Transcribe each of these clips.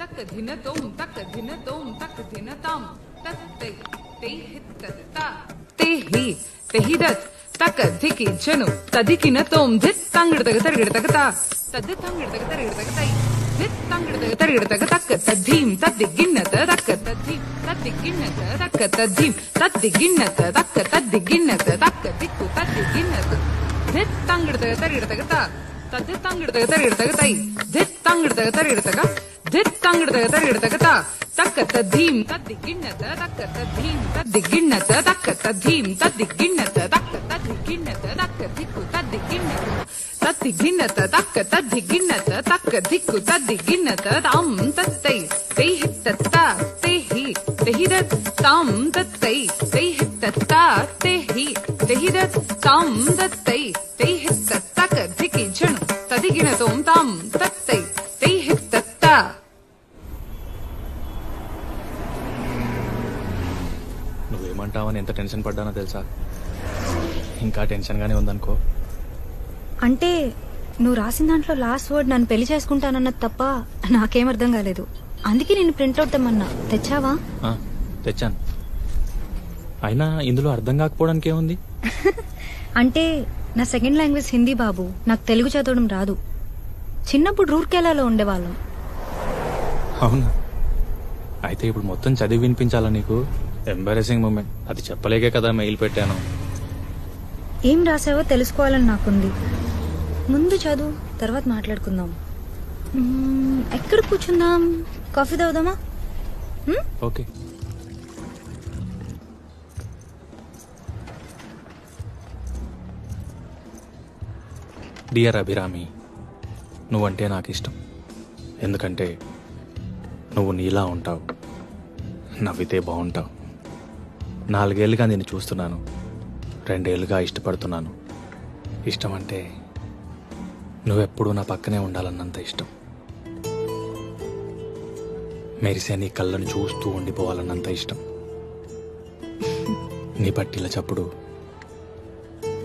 तक धिन तोम तक धिन तोम तक धिन ताम तत्ते ते हित्तता ते ही दत तक धिकी जनु तदिकिन तोम धित तंगड़तग तरिगड़तगता तद तंगड़तग तरिगड़तगताई धित तंगड़तग तरिगड़तग तक तद्धीम तद्दिगिन्नत तक तद्धीम तद्दिगिन्नत तक तद्धीम तद्दिगिन्नत तक तद्दिगिन्नत तक दिक्कु तद्दिगिन्नत धित तंगड़तग तरिगड़तगता तद तंगड़तग तरिगड़तगताई धित तंगड़तग तरिगड़तग धित तंगड़तग तरिगड़तगता तक तद्धीम तद्दिगिन्नत तक तद्धीम तद्दिगिन्नत तक तद्धीम तद्दिगिन्नत तक तद्दिगिन्नत तक दिक्कु तद्दिगिन्नत तद्दिगिन्नत तक तद्दिगिन्नत तक दिक्कु तद्दिगिन्नत ताम तत्तै ते हित्तता ते ही दत ताम तत्तै ते हित्तता ते ही दत ताम तत्तै ते हित्तता दिक्कि जनु तदिगिन तोम ताम तत्तै ते हित्तता నువ్వేమంటావని ఎంత టెన్షన్ పడ్డానో తెలుసా? ఇంకా టెన్షన్గానే ఉందనుకో. అంటే నువ్వు రాసిన దాంట్లో లాస్ట్ వర్డ్ నన్ను పెళ్లి చేసుకుంటానన్నది తప్ప నాకేం అర్థం కాలేదు. అందుకే నేను ప్రింట్అవుట్ తెమ్మన్నా. తెచ్చావా? తెచ్చాను. అయినా ఇందులో అర్థం కాకపోవడానికి ఏముంది? అంటే నా సెకండ్ లాంగ్వేజ్ హిందీ బాబు. నాకు తెలుగు చదవడం రాదు. చిన్నప్పుడు రూర్కేలాలో ఉండేవాళ్ళం. అవునా? అయితే ఇప్పుడు మొత్తం చదివి వినిపించాలా నీకు? Embarrassing moment. అది చెప్పలేకే కదా మెయిల్ పెట్టాను. ఏం రాసావో తెలుసుకోవాలని నాకుంది. ముందు చదువు, తర్వాత మాట్లాడుకుందాం. ఎక్కడ కూర్చుందాం? కాఫీ తాగుదామా? ఓకే. డియర్ అభిరామి, నువ్వంటే నాకు ఇష్టం. ఎందుకంటే నువ్వు నీలా ఉంటావు, నవ్వితే బాగుంటావు. 4 ఏళ్ళుగా నేను చూస్తున్నాను, 2 ఏళ్ళుగా ఇష్టపడుతున్నాను. ఇష్టం అంటే నువ్వెప్పుడూ నా పక్కనే ఉండాలన్నంత ఇష్టం. మెరిసే నీ కళ్ళను చూస్తూ ఉండిపోవాలన్నంత ఇష్టం. నీ పట్టిల చప్పుడు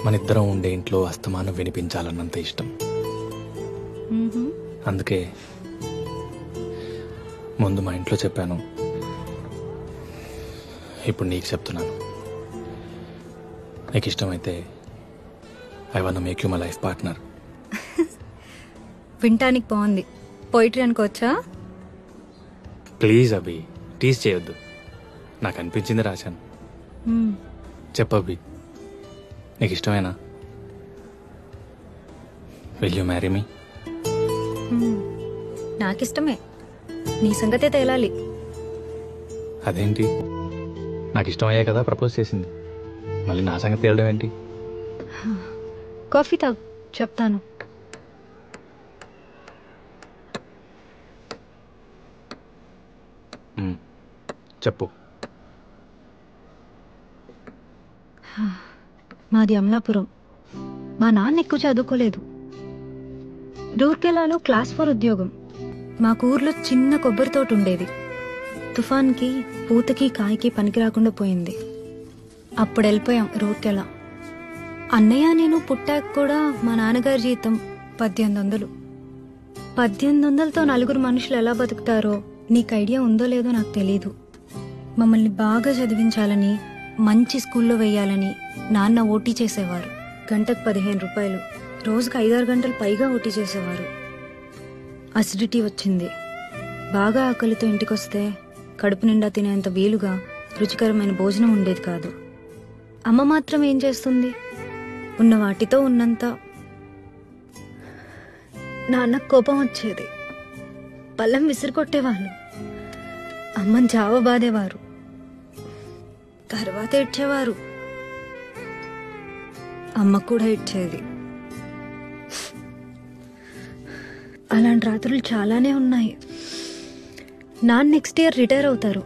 మనిద్దరం ఉండే ఇంట్లో అస్తమానం వినిపించాలన్నంత ఇష్టం. అందుకే ముందు మా ఇంట్లో చెప్పాను, ఇప్పుడు నీకు చెప్తున్నాను. నీకు ఇష్టమైతే I want make you my life partner. వింటానికి బాగుంది. పోయిటరీ అనుకోవచ్చా? ప్లీజ్ అభి, టీజ్ చేయొద్దు. నాకు అనిపించింది రాశాను. చెప్పు అభి, నీకు ఇష్టమేనా? Will you marry me? నాకిష్టమే. నీ సంగతే తేలాలి. అదేంటి? నాకు ఇష్టమయ్యే కదా ప్రపోజ్ చేసింది, మళ్ళీ నా సంగతి తేలడం ఏంటి? కాఫీ తాగు, చెప్తాను. చెప్పు. మాది అమలాపురం. మా నాన్న ఎక్కువ చదువుకోలేదు. రూర్కెలాలో క్లాస్ 4 ఉద్యోగం. మాకు ఊర్లో చిన్న కొబ్బరి తోట ఉండేది. తుఫాన్కి పూతకి కాయకి పనికి రాకుండా పోయింది. అప్పుడు వెళ్ళిపోయాం రూర్కెలా. అన్నయ్య నేను పుట్టాక కూడా మా నాన్నగారి జీతం 1800. 1800తో 4 మనుషులు ఎలా బతుకుతారో నీకు ఐడియా ఉందో లేదో నాకు తెలీదు. మమ్మల్ని బాగా చదివించాలని, మంచి స్కూల్లో వెయ్యాలని నాన్న ఓటీ చేసేవారు. గంటకు 15 రూపాయలు. రోజుకు 5-6 గంటలు పైగా ఓటీ చేసేవారు. అసిడిటీ వచ్చింది. బాగా ఆకలితో ఇంటికొస్తే కడుపు నిండా తినేంత వీలుగా రుచికరమైన భోజనం ఉండేది కాదు. అమ్మ మాత్రం ఏం చేస్తుంది? ఉన్న వాటితో ఉన్నంత. నాన్నకు కోపం వచ్చేది. పళ్ళెం విసిరికొట్టేవాళ్ళు. అమ్మని జావ బాధేవారు. తర్వాత ఏడ్చేవారు. అమ్మ కూడా ఏడ్చేది. అలాంటి రాత్రులు చాలానే ఉన్నాయి. నాన్న నెక్స్ట్ ఇయర్ రిటైర్ అవుతారు.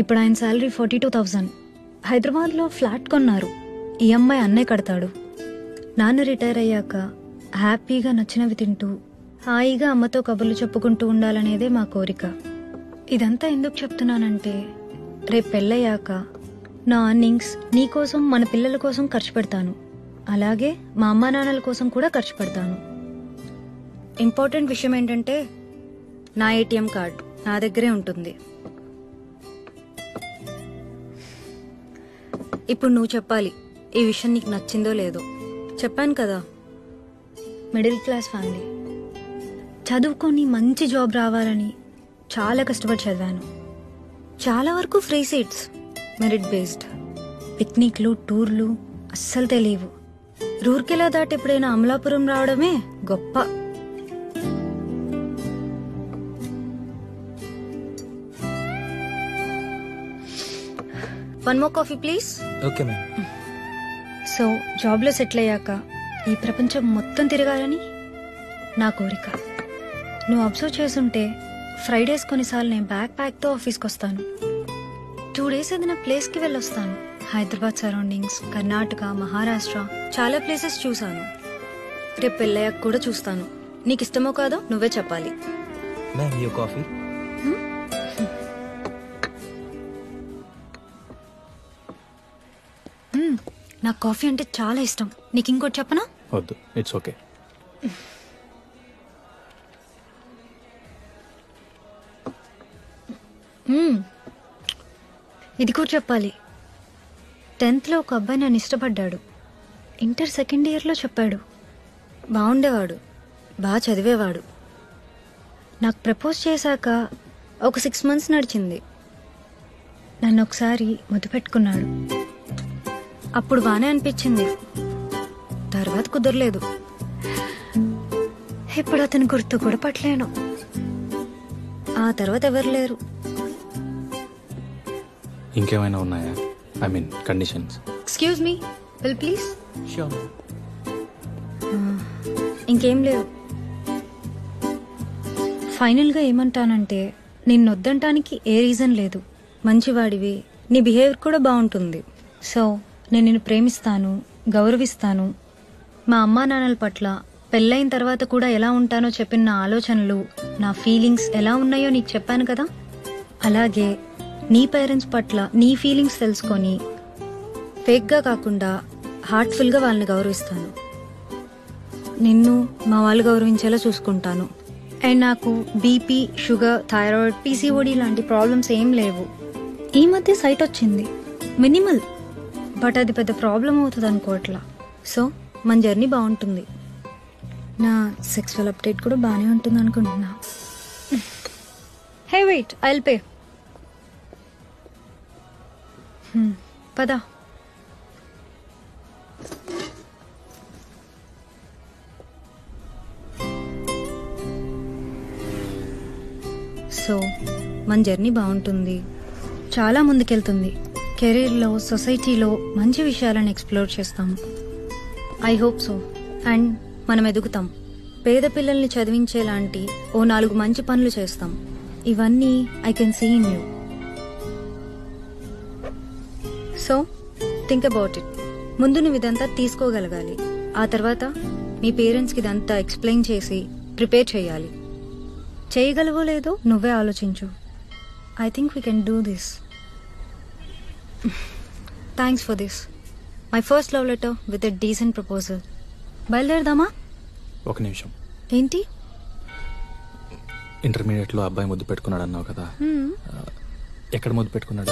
ఇప్పుడు ఆయన శాలరీ 42,000. హైదరాబాద్లో ఫ్లాట్ కొన్నారు. ఈఎంఐ అన్నయ్య కడతాడు. నాన్న రిటైర్ అయ్యాక హ్యాపీగా నచ్చినవి తింటూ హాయిగా అమ్మతో కబుర్లు చెప్పుకుంటూ ఉండాలనేదే మా కోరిక. ఇదంతా ఎందుకు చెప్తున్నానంటే, రేపు పెళ్ళయ్యాక నా అర్నింగ్స్ నీకోసం, మన పిల్లల కోసం ఖర్చు పెడతాను. అలాగే మా అమ్మా నాన్నల కోసం కూడా ఖర్చు పెడతాను. ఇంపార్టెంట్ విషయం ఏంటంటే, నా ఏటీఎం కార్డ్ నా దగ్గరే ఉంటుంది. ఇప్పుడు నువ్వు చెప్పాలి ఈ విషయం నీకు నచ్చిందో లేదో. చెప్పాను కదా, మిడిల్ క్లాస్ ఫ్యామిలీ, చదువుకొని మంచి జాబ్ రావాలని చాలా కష్టపడి చదివాను. చాలా వరకు ఫ్రీ సీట్స్, మెరిట్ బేస్డ్. పిక్నిక్లు, టూర్లు అస్సలు తెలియవు. రూర్కెలా దాటి ఎప్పుడైనా అమలాపురం రావడమే గొప్ప. One more coffee please. Okay ma'am. So జాబ్లో సెటిల్ అయ్యాక ఈ ప్రపంచం మొత్తం తిరగాలని నా కోరిక. నువ్వు అబ్జర్వ్ చేసుంటే ఫ్రైడేస్ కొన్నిసార్లు నేను బ్యాక్ ప్యాక్తో ఆఫీస్కి వస్తాను. 2 days ఏదైనా ప్లేస్కి వెళ్ళొస్తాను. హైదరాబాద్ సరౌండింగ్స్, కర్ణాటక, మహారాష్ట్ర చాలా ప్లేసెస్ చూశాను. రేపు పెళ్ళయ్యాక కూడా చూస్తాను. నీకు ఇష్టమో కాదో నువ్వే చెప్పాలి. Ma'am you coffee. నాకు కాఫీ అంటే చాలా ఇష్టం. నీకు ఇంకోటి చెప్పనా? వద్దు, ఇట్స్ ఓకే. ఇది కూడా చెప్పాలి. 10th లో ఒక అబ్బాయి నన్ను ఇష్టపడ్డాడు. ఇంటర్ 2nd year లో చెప్పాడు. బాగుండేవాడు, బాగా చదివేవాడు. నాకు ప్రపోజ్ చేశాక ఒక 6 months నడిచింది. నన్ను ఒకసారి ముద్దు పెట్టుకున్నాడు. అప్పుడు బానే అనిపించింది, తర్వాత కుదరలేదు. ఇప్పుడు అతను గుర్తు కూడా పట్టలేను. ఆ తర్వాత ఎవరు లేరు. ఇంకేమైనా ఉన్నాయా? I mean conditions. Excuse me, will please. Sure. ఇంకేం లేవు. ఫైనల్గా ఏమంటానంటే, నిన్నొద్దంటానికి ఏ రీజన్ లేదు. మంచివాడివి, నీ బిహేవియర్ కూడా బాగుంటుంది. సో నేను నిన్ను ప్రేమిస్తాను, గౌరవిస్తాను. మా అమ్మా నాన్నల పట్ల పెళ్ళైన తర్వాత కూడా ఎలా ఉంటానో చెప్పిన నా ఆలోచనలు, నా ఫీలింగ్స్ ఎలా ఉన్నాయో నీకు చెప్పాను కదా. అలాగే నీ పేరెంట్స్ పట్ల నీ ఫీలింగ్స్ తెలుసుకొని ఫేక్గా కాకుండా హార్ట్ఫుల్గా వాళ్ళని గౌరవిస్తాను. నిన్ను మా వాళ్ళు గౌరవించేలా చూసుకుంటాను. అండ్ నాకు బీపీ, షుగర్, థైరాయిడ్, పీసీఓడి లాంటి ప్రాబ్లమ్స్ ఏం లేవు. ఈ మధ్య సైట్ వచ్చింది, మినిమల్, బట్ అది పెద్ద ప్రాబ్లం అవుతుంది అనుకోవట్లా. సో మన జర్నీ బాగుంటుంది. నా సెక్సువల్ అప్డేట్ కూడా బాగానే ఉంటుంది అనుకుంటున్నా. Hey wait, I'll pay. పదా. సో మన జర్నీ బాగుంటుంది, చాలా ముందుకెళ్తుంది. కెరీర్లో, సొసైటీలో మంచి విషయాలను ఎక్స్ప్లోర్ చేస్తాం. I hope so. అండ్ మనం ఎదుగుతాం. పేద పిల్లల్ని చదివించేలాంటి ఓ 4 మంచి పనులు చేస్తాం. ఇవన్నీ I can see in you. So think about it. ముందు నువ్వు ఇదంతా తీసుకోగలగాలి. ఆ తర్వాత మీ పేరెంట్స్కి ఇదంతా ఎక్స్ప్లెయిన్ చేసి ప్రిపేర్ చేయాలి. చేయగలవో లేదో నువ్వే ఆలోచించు. I think we can do this. Thanks for this. My first love letter with a decent proposal. బయలుదేరదామా? ఒక నిమిషం. ఏంటి? ఇంటర్మీడియట్లో అబ్బాయి ముద్దు పెట్టుకున్నాడు అన్నావు కదా, ఎక్కడ ముద్దు పెట్టుకున్నాడు?